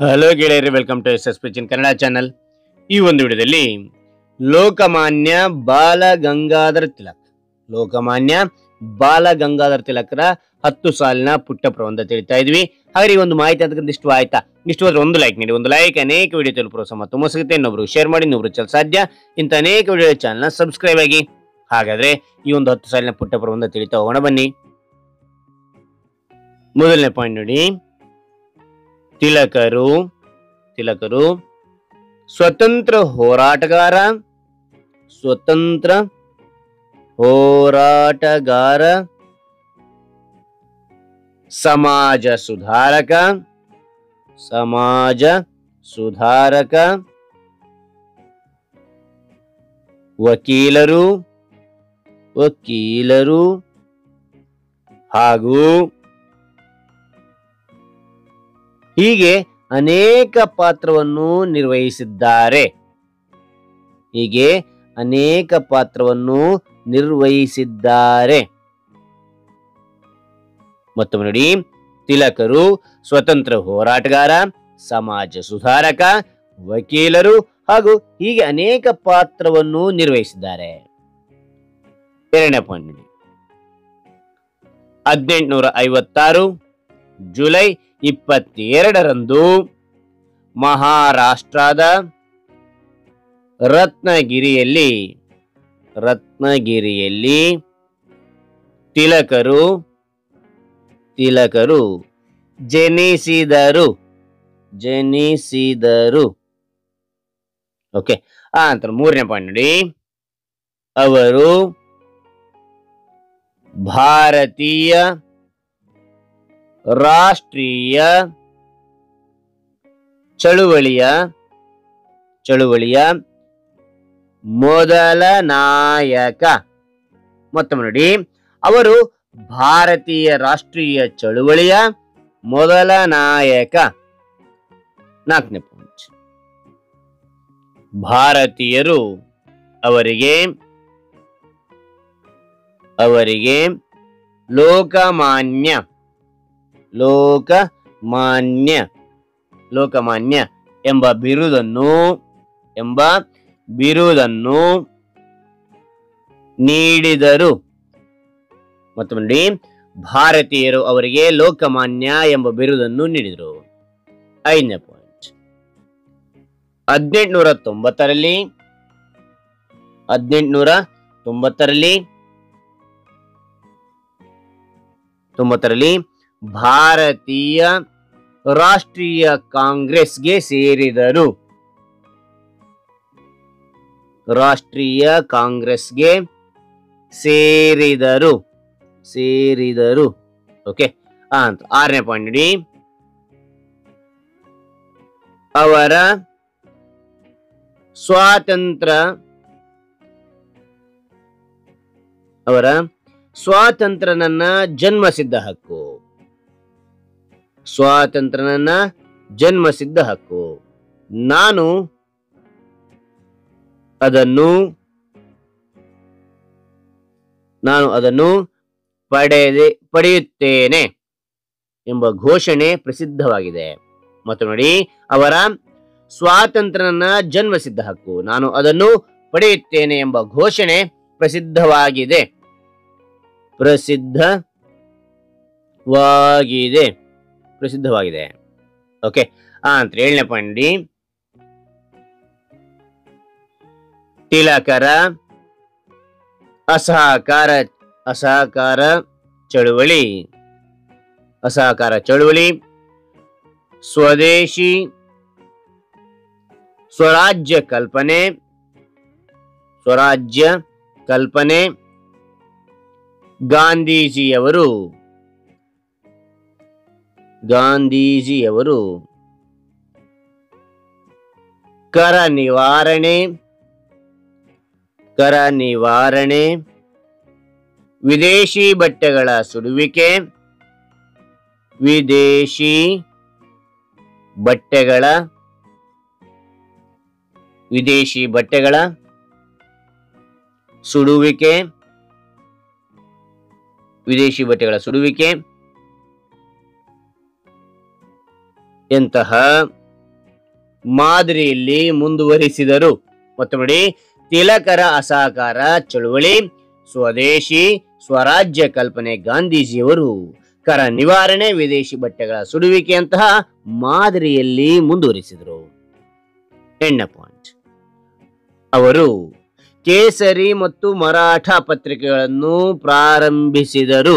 Hello ಗೆಳೆಯರಿ, welcome to S S ಪಿಚಿನ್ Kannada channel. ಈ ಒಂದು ವಿಡಿಯೋದಲ್ಲಿ ಲೋಕಮಾನ್ಯ ಬಾಲ ಗಂಗಾಧರ್ ತಿಲಕರ 10 ಸಾಲಿನ ಪುಟ್ಟ ಪ್ರಬಂಧ ತಿಳಿತಾ ಇದ್ವಿ. ಹಾಗೆ ಈ ಒಂದು ಮಾಹಿತಿ ಅಂತಕ್ಕಂಥ ಇಷ್ಟ ಆಯ್ತಾ? ಇಷ್ಟವಾದ್ರೆ ಒಂದು ಲೈಕ್ ನೀಡಿ. ಒಂದು ಲೈಕ್ ಅನೇಕ ವಿಡಿಯೋ ತಲುಪ ಪ್ರೋತ್ಸಾಹ ಮತ್ತು ಸಿಗುತ್ತೆ. ಇನ್ನೊಬ್ರು ಶೇರ್ ಮಾಡಿ, ಇನ್ನೊಬ್ರು ಚಲ ಸಾಧ್ಯ. ಇಂಥ ಅನೇಕ ವಿಡಿಯೋ ಚಾನಲ್ನ ಸಬ್ಸ್ಕ್ರೈಬ್ ಆಗಿ. ಹಾಗಾದ್ರೆ ಈ ಒಂದು 10 ಸಾಲಿನ ಪುಟ್ಟ ಪ್ರಬಂಧ ತಿಳಿತಾ ಹೋಗೋಣ ಬನ್ನಿ. ಮೊದಲನೇ ಪಾಯಿಂಟ್ ನೋಡಿ. ತಿಲಕರು ಸ್ವತಂತ್ರ ಹೋರಾಟಗಾರ, ಸಮಾಜ ಸುಧಾರಕ, ವಕೀಲರು ಹಾಗೂ ಹೀಗೆ ಅನೇಕ ಪಾತ್ರವನ್ನು ನಿರ್ವಹಿಸಿದ್ದಾರೆ. ಮತ್ತೊಮ್ಮೆ ನೋಡಿ. ತಿಲಕರು ಸ್ವತಂತ್ರ ಹೋರಾಟಗಾರ, ಸಮಾಜ ಸುಧಾರಕ, ವಕೀಲರು ಹಾಗೂ ಹೀಗೆ ಅನೇಕ ಪಾತ್ರವನ್ನು ನಿರ್ವಹಿಸಿದ್ದಾರೆ. ಎರಡನೇ ಪಾಯಿಂಟ್ ನೋಡಿ. 1856 ಜುಲೈ 22ರಂದು ಮಹಾರಾಷ್ಟ್ರದ ರತ್ನಗಿರಿಯಲ್ಲಿ ತಿಲಕರು ಜನಿಸಿದರು. ಓಕೆ. ನಂತರ ಮೂರನೇ ಪಾಯಿಂಟ್ ನೋಡಿ. ಅವರು ಭಾರತೀಯ ರಾಷ್ಟ್ರೀಯ ಚಳುವಳಿಯ ಮೊದಲ ನಾಯಕ. ಮತ್ತೊಮ್ಮೆ ನೋಡಿ. ಅವರು ಭಾರತೀಯ ರಾಷ್ಟ್ರೀಯ ಚಳುವಳಿಯ ಮೊದಲ ನಾಯಕ. ನಾಲ್ಕನೇ ಪಾಯಿಂಟ್. ಭಾರತೀಯರು ಅವರಿಗೆ ಲೋಕಮಾನ್ಯ ಎಂಬ ಬಿರುದನ್ನು ನೀಡಿದರು. ಮತ್ತೊಮ್ಮೆ ನೋಡಿ. ಭಾರತೀಯರು ಅವರಿಗೆ ಲೋಕಮಾನ್ಯ ಎಂಬ ಬಿರುದನ್ನು ನೀಡಿದರು. ಐದನೇ ಪಾಯಿಂಟ್. 1890ರಲ್ಲಿ ಭಾರತೀಯ ರಾಷ್ಟ್ರೀಯ ಕಾಂಗ್ರೆಸ್ಗೆ ಸೇರಿದರು. ಓಕೆ. ಆರನೇ ಪಾಯಿಂಟ್ ನೋಡಿ. ಅವರ ಸ್ವಾತಂತ್ರ್ಯ ನನ್ನ ಜನ್ಮಸಿದ್ಧ ಹಕ್ಕು. ನಾನು ಅದನ್ನು ಪಡೆಯುತ್ತೇನೆ ಎಂಬ ಘೋಷಣೆ ಪ್ರಸಿದ್ಧವಾಗಿದೆ. ಮತ್ತು ನೋಡಿ. ಅವರ ಸ್ವಾತಂತ್ರ್ಯ ನನ್ನ ಜನ್ಮಸಿದ್ಧ ಹಕ್ಕು, ನಾನು ಅದನ್ನು ಪಡೆಯುತ್ತೇನೆ ಎಂಬ ಘೋಷಣೆ ಪ್ರಸಿದ್ಧವಾಗಿದೆ. ಓಕೆ. ಅಂತ ಏಳನೇ ಪಾಯಿಂಟ್ ನೋಡಿ. ತಿಲಕರ ಅಸಹಕಾರ ಚಳುವಳಿ ಸ್ವದೇಶಿ ಸ್ವರಾಜ್ಯ ಕಲ್ಪನೆ ಗಾಂಧೀಜಿಯವರು ಕರ ನಿವಾರಣೆ, ವಿದೇಶಿ ಬಟ್ಟೆಗಳ ಸುಡುವಿಕೆ, ಎಂತಹ ಮಾದರಿಯಲ್ಲಿ ಮುಂದುವರಿಸಿದರು. ಮತ್ತು ನೋಡಿ, ತಿಲಕರ ಅಸಹಕಾರ ಚಳುವಳಿ, ಸ್ವದೇಶಿ ಸ್ವರಾಜ್ಯ ಕಲ್ಪನೆ, ಗಾಂಧೀಜಿಯವರು ಕರ ನಿವಾರಣೆ, ವಿದೇಶಿ ಬಟ್ಟೆಗಳ ಸುಡುವಿಕೆಯಂತಹ ಮಾದರಿಯಲ್ಲಿ ಮುಂದುವರಿಸಿದರು. ಎಂಡ್ನ ಪಾಯಿಂಟ್. ಅವರು ಕೇಸರಿ ಮತ್ತು ಮರಾಠ ಪತ್ರಿಕೆಗಳನ್ನು ಪ್ರಾರಂಭಿಸಿದರು.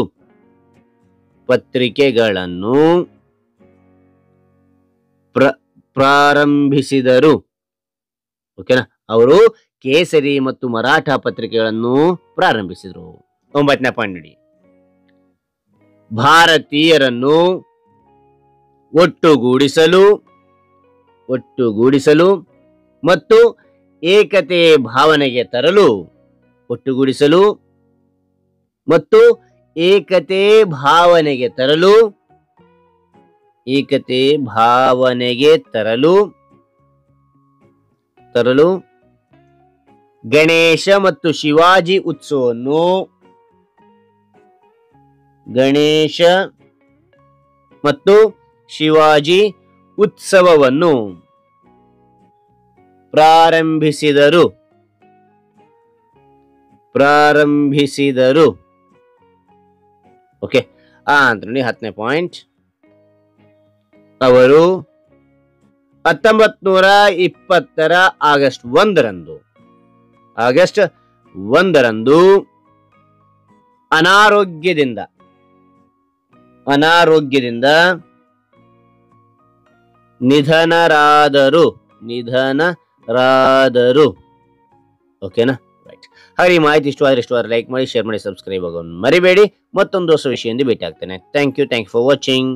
ಪ್ರಾರಂಭಿಸಿದರು. ಓಕೆನಾ? ಅವರು ಕೇಸರಿ ಮತ್ತು ಮರಾಠ ಪತ್ರಿಕೆಗಳನ್ನು ಪ್ರಾರಂಭಿಸಿದರು. 9ನೇ ಪಾಯಿಂಟ್ ನೋಡಿ, ಭಾರತೀಯರನ್ನು ಒಟ್ಟುಗೂಡಿಸಲು ಮತ್ತು ಏಕತೆ ಭಾವನೆಗೆ ತರಲು ಗಣೇಶ ಮತ್ತು ಶಿವಾಜಿ ಉತ್ಸವವನ್ನು ಪ್ರಾರಂಭಿಸಿದರು. ಓಕೆ, ಅಂತ ನೋಡಿ 10ನೇ ಪಾಯಿಂಟ್. ಅವರು 1920 ಆಗಸ್ಟ್ 1ರಂದು ಅನಾರೋಗ್ಯದಿಂದ ನಿಧನರಾದರು. ಓಕೆನಾ? ರೈಟ್. ಹಾಗೆ ಈ ಮಾಹಿತಿ ಇಷ್ಟವಾದ್ರೆ ಲೈಕ್ ಮಾಡಿ, ಶೇರ್ ಮಾಡಿ, ಸಬ್ಸ್ಕ್ರೈಬ್ ಆಗೋದು ಮರಿಬೇಡಿ. ಮತ್ತೊಂದು ಹೊಸ ವಿಷಯದಿಂದ ಭೇಟಿ ಆಗ್ತೇನೆ. Thank you for watching.